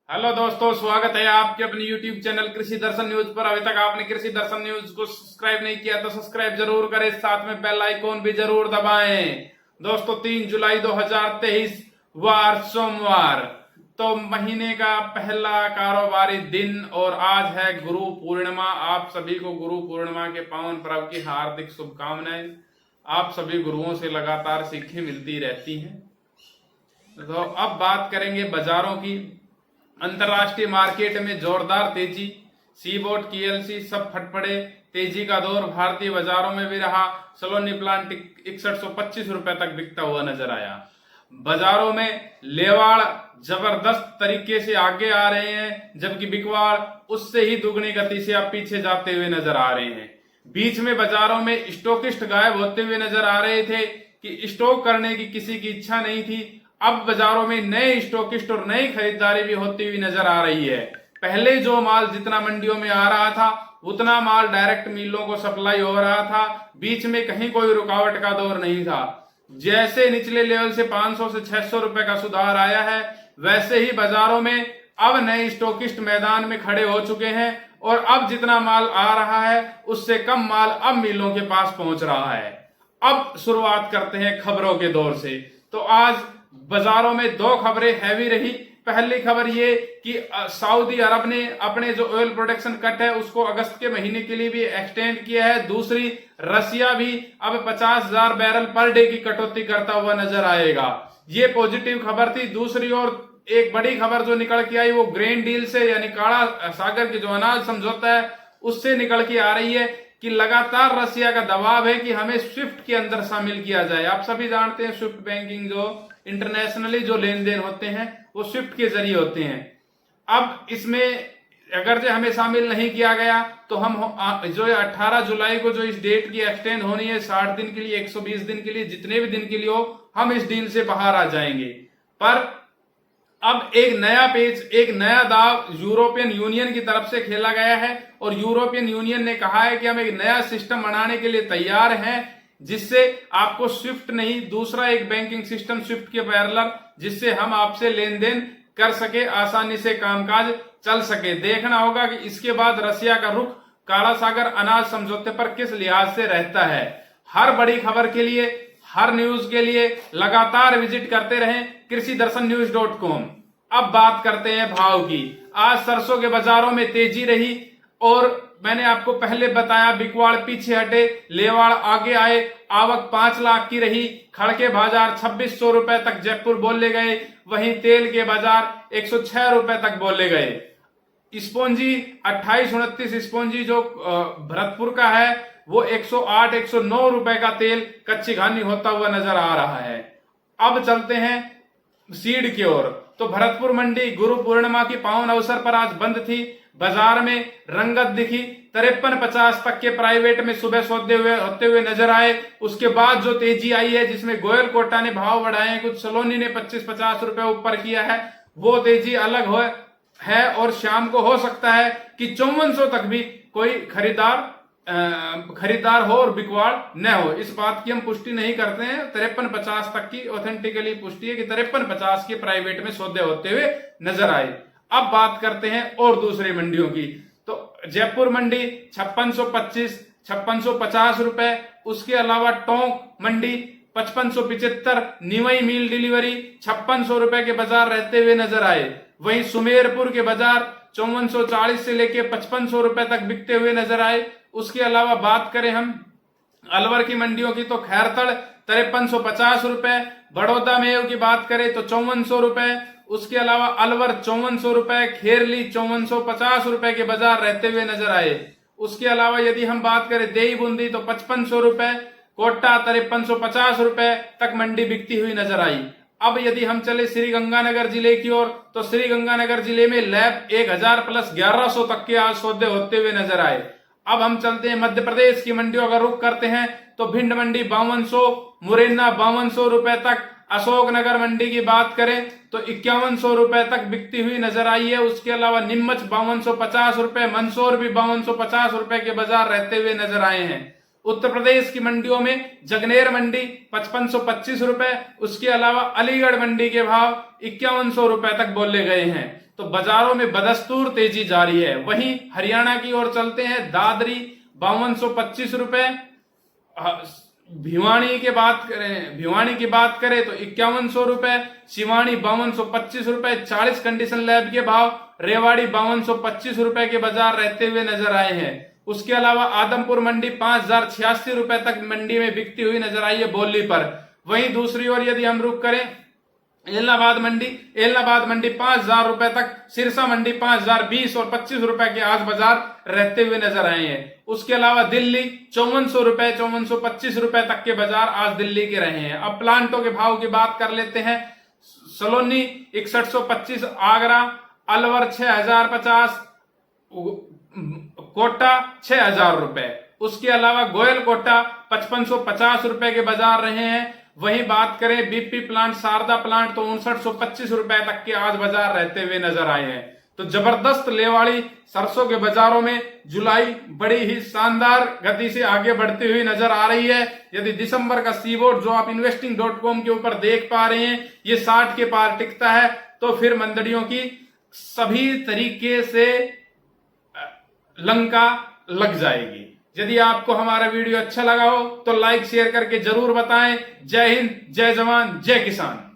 Hello दोस्तों, स्वागत है आपके अपने YouTube चैनल कृषि दर्शन न्यूज पर। अभी तक आपने कृषि दर्शन न्यूज को सब्सक्राइब नहीं किया तो सब्सक्राइब जरूर करें, साथ में बेल आइकॉन भी जरूर दबाएं। दोस्तों 3 जुलाई 2023 वार सोमवार, तो महीने का पहला कारोबारी दिन और आज है गुरु पूर्णिमा। आप सभी को गुरु पूर्णिमा के पावन पर्व की हार्दिक शुभकामनाएं। आप सभी गुरुओं से लगातार सीखें मिलती रहती हैं। तो अब बात करेंगे बाजारों की। अंतरराष्ट्रीय मार्केट में जोरदार तेजी, सीबोट KLC सब फट पड़े। तेजी का दौर भारतीय बाजारों में भी रहा। सलोनी प्लांट 6125 रुपए तक बिकता हुआ नजर आया। बाजारों में लेवाड़ जबरदस्त तरीके से आगे आ रहे हैं, जबकि बिकवाड़ उससे ही दुगनी गति से अब पीछे जाते हुए नजर आ रहे हैं। बीच में बाजारों में स्टॉकिस्ट गायब होते हुए नजर आ रहे थे कि स्टॉक करने की किसी की इच्छा नहीं थी। अब बाजारों में नए स्टॉकिस्ट और नई खरीदारी भी होती हुई नजर आ रही है। पहले जो माल जितना मंडियों में आ रहा था उतना माल डायरेक्ट मिलों को सप्लाई हो रहा था। बीच में कहीं कोई रुकावट का दौर नहीं था। जैसे निचले लेवल से 500 से 600 रुपए का सुधार आया है, वैसे ही बाजारों में अब नए स्टॉकिस्ट मैदान में खड़े हो चुके हैं और अब जितना माल आ रहा है उससे कम माल अब मिलों के पास पहुंच रहा है। अब शुरुआत करते हैं खबरों के दौर से। तो आज बाजारों में दो खबरें हैवी रही। पहली खबर ये कि सऊदी अरब ने अपने जो ऑयल प्रोडक्शन कट है उसको अगस्त के महीने के लिए भी एक्सटेंड किया है। दूसरी, रसिया भी अब 50,000 बैरल पर डे की कटौती करता हुआ नजर आएगा। ये पॉजिटिव खबर थी। दूसरी ओर एक बड़ी खबर जो निकल के आई वो ग्रेन डील से, यानी काला सागर के जो अनाज समझौता है उससे निकल के आ रही है कि लगातार रसिया का दबाव है कि हमें स्विफ्ट के अंदर शामिल किया जाए। आप सभी जानते हैं स्विफ्ट बैंकिंग, जो इंटरनेशनली जो लेन देन होते हैं वो स्विफ्ट के जरिए होते हैं। अब इसमें अगर जो हमें शामिल नहीं किया गया तो हम जो 18 जुलाई को जो इस डेट की एक्सटेंड होनी है 60 दिन के लिए, 120 दिन के लिए, जितने भी दिन के लिए हो, हम इस डील से बाहर आ जाएंगे। पर अब एक नया पेज, एक नया दाव यूरोपियन यूनियन की तरफ से खेला गया है और यूरोपियन यूनियन ने कहा है कि हम एक नया सिस्टम बनाने के लिए तैयार हैं, जिससे आपको स्विफ्ट नहीं, दूसरा एक बैंकिंग सिस्टम स्विफ्ट के पैरेलल, जिससे हम आपसे लेन देन कर सके, आसानी से कामकाज चल सके। देखना होगा कि इसके बाद रसिया का रुख काला सागर अनाज समझौते पर किस लिहाज से रहता है। हर बड़ी खबर के लिए, हर न्यूज के लिए लगातार विजिट करते रहें कृषि दर्शन न्यूज.com। अब बात करते हैं भाव की। आज सरसों के बाजारों में तेजी रही और मैंने आपको पहले बताया बिकवाड़ पीछे हटे, लेवाड़ आगे आए। आवक 5 लाख की रही। खड़ के बाजार 2600 रुपए तक जयपुर बोले गए, वहीं तेल के बाजार 106 रुपए तक बोले गए। स्पॉन्जी 2829 स्पॉन्जी जो भरतपुर का है वो 108 109 रुपए का तेल कच्ची घानी होता हुआ नजर आ रहा है। अब चलते हैं सीड की ओर। तो भरतपुर मंडी गुरु पूर्णिमा की पावन अवसर पर आज बंद थी। बाजार में रंगत दिखी। 53-50 तक के प्राइवेट में सुबह सौदे होते हुए नजर आए। उसके बाद जो तेजी आई है, जिसमें गोयल कोटा ने भाव बढ़ाए हैं, कुछ सलोनी ने 25-50 रुपए ऊपर किया है, वो तेजी अलग है और शाम को हो सकता है कि 5400 तक भी कोई खरीदार हो और बिकवाड़ न हो। इस बात की हम पुष्टि नहीं करते हैं। 53-50 तक की ऑथेंटिकली पुष्टि है कि 53-50 के प्राइवेट में सौदे होते हुए नजर आए। अब बात करते हैं और दूसरी मंडियों की। तो जयपुर मंडी 5625 5650 रुपए। उसके अलावा टोंक मंडी 5575, निवई मील डिलीवरी 5600 रुपए के बाजार रहते हुए नजर आए। वहीं सुमेरपुर के बाजार 5440 से लेके 5500 रुपए तक बिकते हुए नजर आए। उसके अलावा बात करें हम अलवर की मंडियों की तो खैरतड़ 5350 रुपए, बड़ौदा मेव की बात करें तो 5400 रुपए। उसके अलावा अलवर 5400 रुपए, खेरली 5450 रुपए के बाजार रहते हुए नजर आए। उसके अलावा यदि हम बात करें देई बूंदी तो 5500 रुपए, कोटा 5350 रुपए तक मंडी बिकती हुई नजर आई। अब यदि हम चले श्रीगंगानगर जिले की ओर तो श्रीगंगानगर जिले में लैब 1000 प्लस 1100 तक के आज सौदे होते हुए नजर आए। अब हम चलते हैं मध्य प्रदेश की मंडियों का रुख करते हैं तो भिंड मंडी 5200, मुरैना 5200 रुपए तक। अशोकनगर मंडी की बात करें तो 5100 रुपए तक बिकती हुई नजर आई है। उसके अलावा नीमच 5250 रुपए, मंदसौर भी 5250 रुपए के बाजार रहते हुए नजर आए हैं। उत्तर प्रदेश की मंडियों में जगनेर मंडी 5525 रुपए। उसके अलावा अलीगढ़ मंडी के भाव 5100 रुपए तक बोले गए हैं। तो बाजारों में बदस्तूर तेजी जारी है। वहीं हरियाणा की ओर चलते हैं, दादरी 5225 रुपए, भिवानी की बात करें तो 5100 रुपए, शिवानी 5225 रुपए 40 कंडीशन लैब के भाव, रेवाड़ी 5225 रुपए के बाजार रहते हुए नजर आए हैं। उसके अलावा आदमपुर मंडी 5086 रुपए तक मंडी में बिकती हुई नजर आई है बोली पर। वहीं दूसरी ओर यदि हम रुक करें, एलनाबाद मंडी 5000 रुपए तक, सिरसा मंडी 5020 और 25 रुपए के आज बाजार रहते हुए नजर आए हैं। उसके अलावा दिल्ली 5400 रुपए 5425 रुपए तक के बाजार आज दिल्ली के रहे हैं। अब प्लांटों के भाव की बात कर लेते हैं। सलोनी 6125, आगरा, अलवर 6050, कोटा 6000 रुपए। उसके अलावा गोयल कोटा 5550 रुपए के बाजार रहे हैं। वहीं बात करें बीपी प्लांट, शारदा प्लांट, तो 5925 रुपए तक के आज बाजार रहते हुए नजर आए हैं। तो जबरदस्त लेवाड़ी सरसों के बाजारों में जुलाई बड़ी ही शानदार गति से आगे बढ़ती हुई नजर आ रही है। यदि दिसंबर का सीबोर्ड जो आप investing.com के ऊपर देख पा रहे हैं ये 60 के पार टिकता है, तो फिर मंदड़ियों की सभी तरीके से लंका लग जाएगी। यदि आपको हमारा वीडियो अच्छा लगा हो तो लाइक शेयर करके जरूर बताएं। जय हिंद, जय जवान, जय किसान।